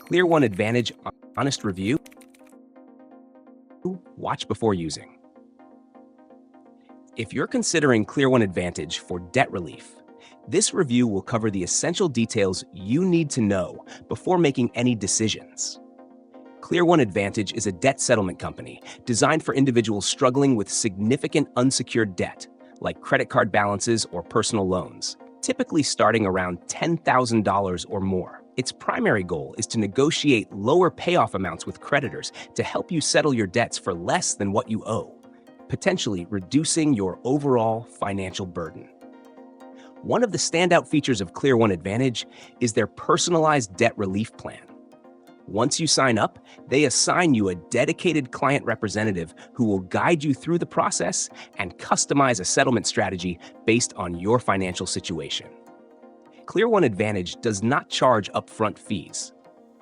ClearOne Advantage Honest Review. Watch before using. If you're considering ClearOne Advantage for debt relief, this review will cover the essential details you need to know before making any decisions. ClearOne Advantage is a debt settlement company designed for individuals struggling with significant unsecured debt, like credit card balances or personal loans, typically starting around $10,000 or more. Its primary goal is to negotiate lower payoff amounts with creditors to help you settle your debts for less than what you owe, potentially reducing your overall financial burden. One of the standout features of ClearOne Advantage is their personalized debt relief plan. Once you sign up, they assign you a dedicated client representative who will guide you through the process and customize a settlement strategy based on your financial situation. ClearOne Advantage does not charge upfront fees.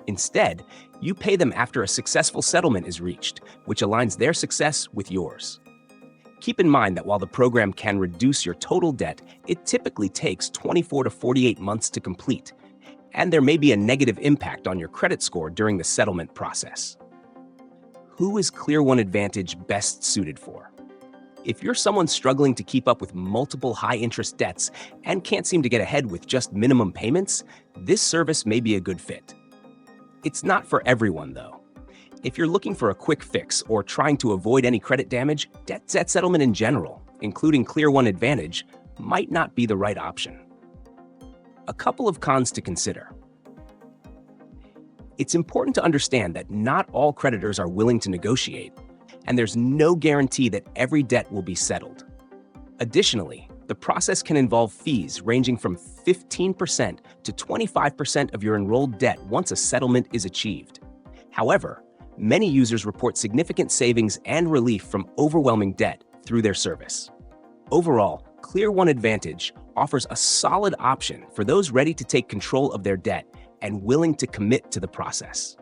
Instead, you pay them after a successful settlement is reached, which aligns their success with yours. Keep in mind that while the program can reduce your total debt, it typically takes 24 to 48 months to complete, and there may be a negative impact on your credit score during the settlement process. Who is ClearOne Advantage best suited for? If you're someone struggling to keep up with multiple high-interest debts and can't seem to get ahead with just minimum payments, this service may be a good fit. It's not for everyone, though. If you're looking for a quick fix or trying to avoid any credit damage, debt settlement in general, including ClearOne Advantage, might not be the right option. A couple of cons to consider. It's important to understand that not all creditors are willing to negotiate, and there's no guarantee that every debt will be settled. Additionally, the process can involve fees ranging from 15% to 25% of your enrolled debt once a settlement is achieved. However, many users report significant savings and relief from overwhelming debt through their service. Overall, ClearOne Advantage offers a solid option for those ready to take control of their debt and willing to commit to the process.